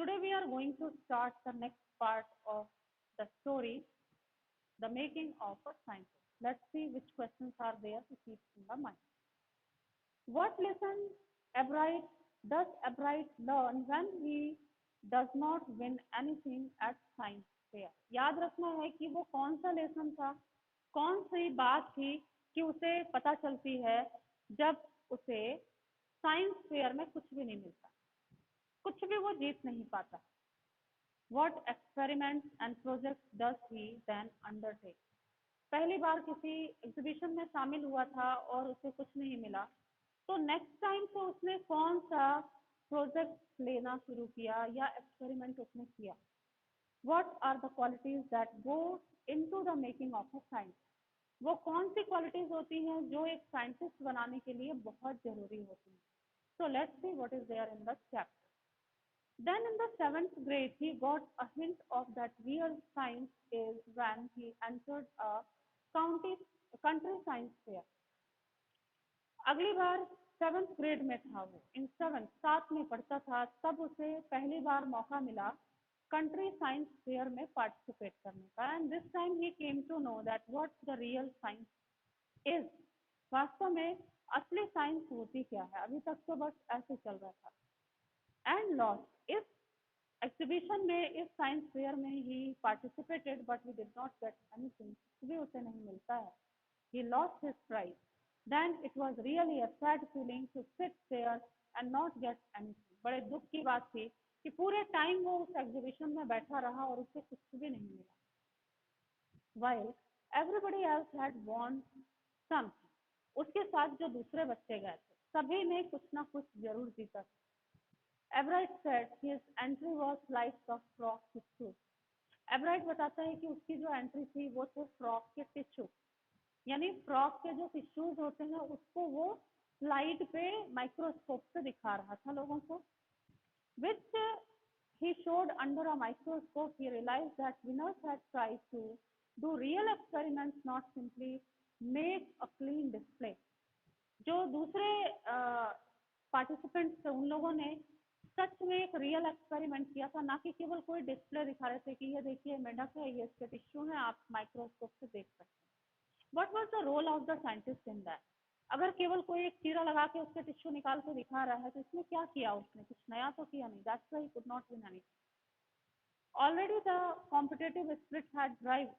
Today we are going to start the next part of the story, the making of a scientist. Let's see which questions are there to keep in the mind. What lesson Ebright does Ebright learn when he does not win anything at science fair? याद रखना है कि वो कौन सा lesson था, कौन सी बात थी कि उसे पता चलती है जब उसे साइंस फेयर में कुछ भी नहीं मिलता, कुछ भी वो जीत नहीं पाता. What experiments and projects does he then undertake? पहली बार किसी एग्जीबिशन में शामिल हुआ था और उसे कुछ नहीं मिला, तो नेक्स्ट टाइम से उसने कौन सा प्रोजेक्ट लेना शुरू किया या एक्सपेरिमेंट उसने किया. What are the qualities that go into the making of a science? वो कौन सी क्वालिटीज होती हैं जो एक साइंटिस्ट बनाने के लिए बहुत जरूरी होती हैं. So let's see what is there in the chapter. Then in the seventh grade, he got a hint of that real science is when he entered a county country science fair. अगली बार seventh grade में था वो, इन seventh साथ में पढ़ता था, तब उसे पहली बार मौका मिला कंट्री साइंस फेयर में पार्टिसिपेट करने का. And this time he came to know that what the real science is. वास्तव में असली साइंस होती क्या है. अभी तक तो बस ऐसे चल रहा था. And lost. इस एग्जीबिशन में, इस साइंस फेयर में he participated but he did not get anything. भी उसे नहीं मिलता है. He lost his prize. Then it was really a sad feeling to sit there and not get anything. बड़े दुख की बात थी कि पूरे टाइम वो उस एग्जीबिशन में बैठा रहा और उसे कुछ भी नहीं मिला. While everybody else had won something. उसके साथ जो दूसरे बच्चे गए थे, सभी ने कुछ ना कुछ जरूर जीता. Everett said his entry was like the frog tissue. Everett बताता है कि उसकी जो एंट्री थी वो थे फ्रॉक के टिश्यू, यानी फ्रॉक के जो टिश्यूज होते हैं उसको वो स्लाइड पे माइक्रोस्कोप से दिखा रहा था लोगों को. Which he showed under a microscope. He realized that winners had tried to do real experiments, not simply make a clean display. जो दूसरे पार्टिसिपेंट्स थे उन लोगों ने सच में एक रियल एक्सपेरिमेंट किया था, ना कि केवल कोई डिस्प्ले दिखा रहे थे कि ये देखिए मेढक है, ये इसके टिश्यू है, आप माइक्रोस्कोप से देख सकते हैं. What was the role of the scientist in that? अगर केवल कोई एक चीरा लगा के उसके टिश्यू निकाल के दिखा रहा है तो इसमें क्या किया उसने? कुछ नया तो किया नहीं. That's why he could not win anything. Already the competitive spirit had drive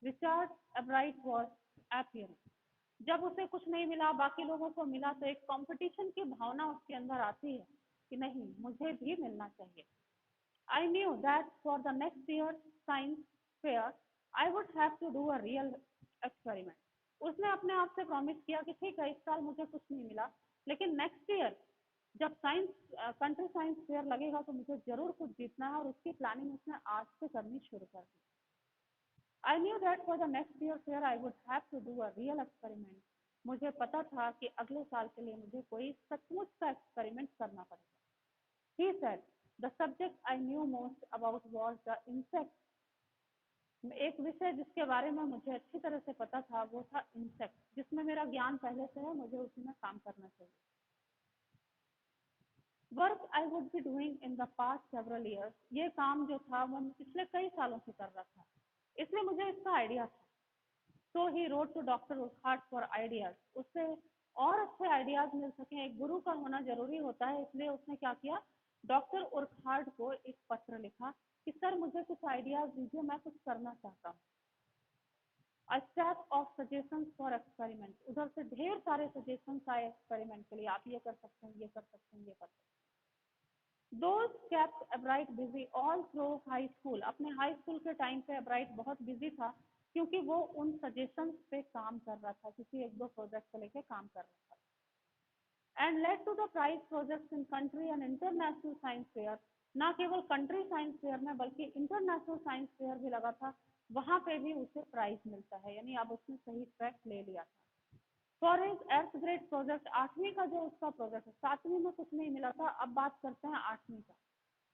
Richard एब्राइट was appearing. जब उसे कुछ नहीं मिला, बाकी लोगों को मिला, तो एक कंपटीशन की भावना उसके अंदर आती है कि नहीं, मुझे भी मिलना चाहिए. I knew that for the next year's science fair, I would have to do a real experiment. उसने अपने आप से प्रॉमिस किया कि ठीक है, इस साल मुझे कुछ नहीं मिला, लेकिन नेक्स्ट ईयर जब साइंस कंट्री साइंस फेयर लगेगा तो मुझे जरूर कुछ जीतना है, और उसकी प्लानिंग उसने आज से करनी शुरू कर दी. I knew that for the next year fair I would have to do a real experiment. मुझे पता था कि अगले साल के लिए मुझे कोई सचमुच का एक्सपेरिमेंट करना पड़ेगा. He said, the subject I knew most about was the insect. एक विषय जिसके बारे में मुझे अच्छी तरह से पता था वो था इंसेक्ट, जिसमें मेरा ज्ञान पहले से है, मुझे उसी में काम करना चाहिए. Work I would be doing in the past several years. ये काम जो था वो पिछले कई सालों से कर रहा था, इसलिए मुझे इसका आइडिया था. So he wrote to doctor Urquhart for ideas. उससे और अच्छे आइडियाज मिल सके, एक गुरु का होना जरूरी होता है, इसलिए उसने क्या किया, डॉक्टर उर्खाट को एक पत्र लिखा कि सर मुझे कुछ आइडियाज दीजिए, मैं कुछ करना चाहता हूँ. A stack of suggestions for experiment. उधर से ढेर सारे सजेशंस आए एक्सपेरिमेंट के लिए, आप ये कर सकते हैं, ये कर सकते हैं, ये कर सकते हैं. Those kept Ebright busy all through high school. अपने हाई स्कूल के टाइम पे एब्राइट बहुत बिजी था, क्योंकि वो उन सजेशंस पे काम कर रहा था, किसी एक दो प्रोजेक्ट को लेके काम कर रहा था. And led to the prize projects in country and international science fair. ना केवल कंट्री साइंस फेयर में बल्कि इंटरनेशनल साइंस फेयर भी लगा था, वहां पे भी उसे प्राइज मिलता है, यानी अब उसने सही ट्रैक ले लिया था. For his eighth grade project, 8वीं का जो उसका प्रोजेक्ट है, 7वीं में कुछ नहीं मिला था, अब बात करते हैं 8वीं का.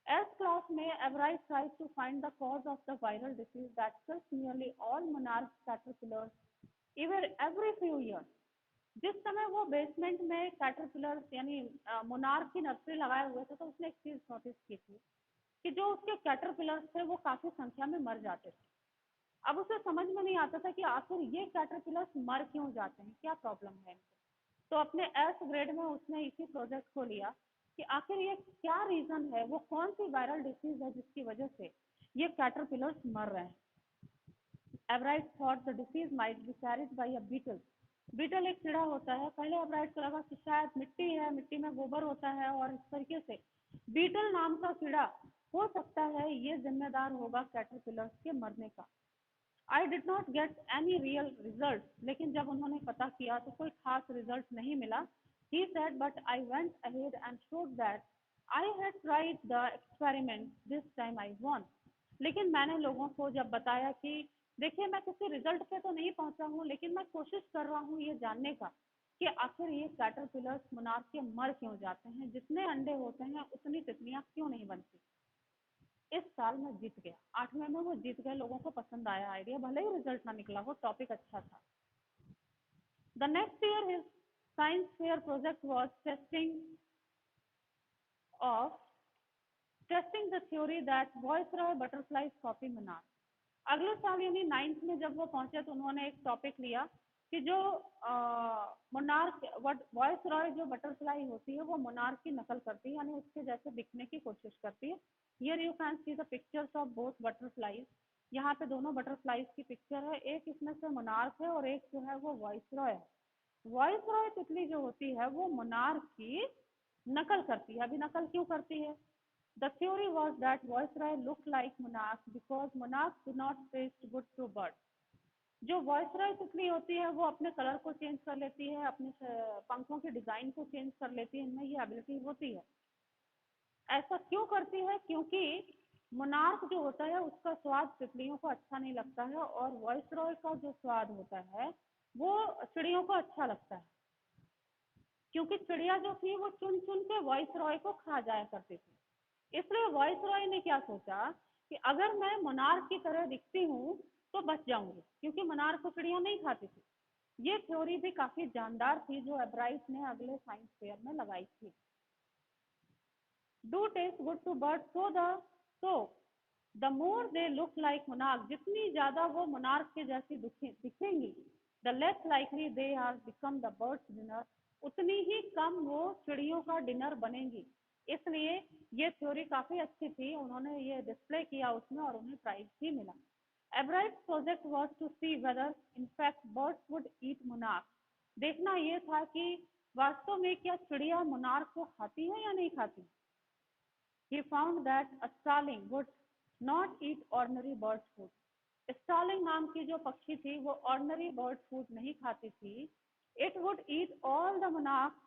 एर्थ क्लास में Ebright tries to find the cause of the viral disease that kills nearly all monarch caterpillars even every few years. जिस समय वो बेसमेंट में कैटरपिलर्स यानी मोनार्क की नर्सरी लगाए हुए थे, तो उसने एक चीज नोटिस की थी कि जो उसके कैटरपिलर्स थे वो काफी संख्या में मर जाते थे। अब उसे समझ में नहीं आता था कि आखिर ये कैटरपिलर्स मर क्यों जाते हैं, क्या प्रॉब्लम है इनको। तो अपने एस ग्रेड में उसने इसी प्रोजेक्ट को लिया कि आखिर ये क्या रीजन है, वो कौन सी वायरल डिसीज है जिसकी वजह से ये कैटरपिलर्स मर रहे हैं। Ebright thought the disease might be carried by a beetle. Beetle एक कीड़ा होता है। पहले एवराइट को लगा कि शायद मिट्टी है, मिट्टी में गोबर होता है और इस तरीके से बीटल नाम का कीड़ा हो सकता है ये जिम्मेदार होगा कैटरपिलर्स के मरने का। I did not get any real result, लेकिन जब उन्होंने पता किया तो कोई खास रिजल्ट नहीं मिला। He said but I went ahead and showed that I had tried the experiment this time I won. लेकिन मैंने लोगों को जब बताया कि देखिए मैं किसी रिजल्ट पे तो नहीं पहुंचा हूँ, लेकिन मैं कोशिश कर रहा हूँ ये जानने का कि आखिर ये कैटरपिलर्स मोनार्क के मर क्यों जाते हैं, जितने अंडे होते हैं उतनी तितलियां क्यों नहीं बनती। इस साल मैं जीत गया, 8वें में वो जीत गए। लोगों को पसंद आया आइडिया, भले ही रिजल्ट ना निकला हो, टॉपिक अच्छा था। The next year his science fair project was of testing the theory that viceroy butterflies copy monarch. अगले साल यानी 9th में जब वो पहुंचे तो उन्होंने एक टॉपिक लिया कि जो मोनार्क वॉइसरॉय जो बटरफ्लाई होती है वो मोनार्क की नकल करती है, यानी उसके जैसे दिखने की कोशिश करती है। Here you can see the pictures of both butterflies. यहाँ पे दोनों बटरफ्लाईज की पिक्चर है, एक इसमें से मोनार्क है और एक जो है वो वॉइसरॉय है। वॉइसरॉय तितली जो होती है वो मोनार्क की नकल करती है। अभी नकल क्यों करती है? The theory was that Viceroy looked like monarchs because monarchs do not taste good to birds. जो वॉइसरॉय तितली होती है वो अपने कलर को चेंज कर लेती है, अपने पंखों के डिजाइन को चेंज कर लेती है, इनमें ये एबिलिटी होती है। ऐसा क्यों करती है? क्योंकि मोनार्क जो होता है उसका स्वाद तितलियों को अच्छा नहीं लगता है और वॉइसरॉय का जो स्वाद होता है वो चिड़ियों को अच्छा लगता है। क्योंकि चिड़िया जो थी वो चुन चुन के वॉइसरॉय को खा जाया करती थी। इसलिए वॉइसरॉय ने क्या सोचा कि अगर मैं मोनार्क की तरह दिखती हूँ तो बच जाऊंगी, क्योंकि मोनार्क को चिड़िया नहीं खाती थी। ये थ्योरी भी काफी जानदार थी जो एब्राइट ने अगले साइंस फेयर में लगाई थी। Do taste good to bird so the more they look like monarch. जितनी ज्यादा वो मोनार्क के जैसी दिखेंगी the less likely they are become the birds dinner, उतनी ही कम वो चिड़ियों का डिनर बनेंगी। इसलिए ये थ्योरी काफी अच्छी थी, उन्होंने ये डिस्प्ले किया उसमें और उन्हें प्राइज भी मिला। Ebright's project was to see whether in fact birds would eat monarch. देखना ये था कि वास्तव में क्या चिड़िया मोनार्क को खाती है या नहीं खाती। He found that a starling would not eat ordinary bird food. Starling नाम की जो पक्षी थी वो ऑर्डिनरी बर्ड फूड नहीं खाती थी। It would eat all the monarch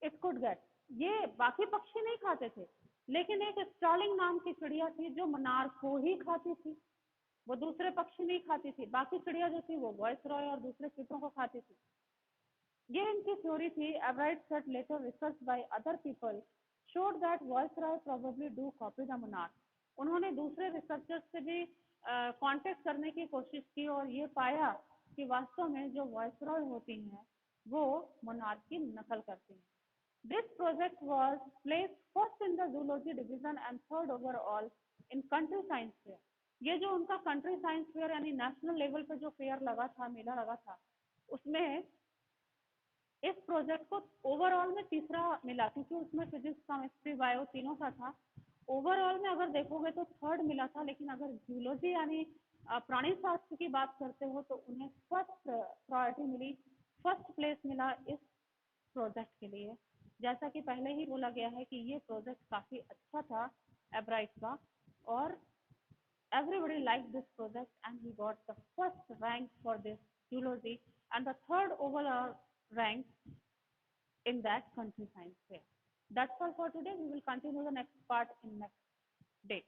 it could get. ये बाकी पक्षी नहीं खाते थे, लेकिन एक स्टार्लिंग नाम की चिड़िया थी जो मोनार्क को ही खाती थी, वो दूसरे पक्षी नहीं खाती थी। बाकी चिड़िया जो थी वो वॉइसरॉय और दूसरे कीटों को खाती थी। ये इनकी थ्योरी थी। Ebright said later research by other people showed that Viceroy probably do copy the monarch. उन्होंने दूसरे रिसर्चर्स से भी कांटेक्ट करने की कोशिश की और ये पाया कि वास्तव में जो वायसरॉय होती हैं वो मोनार्क की नकल करती हैं। This project was placed first in the zoology division and third overall in country science fair. ये जो उनका कंट्री साइंस फेयर यानी नेशनल लेवल पे जो फेयर लगा था, मेला लगा था, उसमें इस प्रोजेक्ट को ओवरऑल में तीसरा मिला, क्योंकि उसमें फिजिक्स केमिस्ट्री बायो तीनों का था। ओवरऑल में अगर देखोगे तो थर्ड मिला था, लेकिन अगर जूलॉजी यानी प्राणी शास्त्र की बात करते हो तो उन्हें फर्स्ट प्रायोरिटी मिली, फर्स्ट प्लेस मिला इस प्रोजेक्ट के लिए। जैसा कि पहले ही बोला गया है कि ये प्रोजेक्ट काफी अच्छा था एब्राइट का, और everybody liked this project and he got the first rank for this zoology and the third overall rank in that country science fair. That's all for today. We will continue the next part in next day.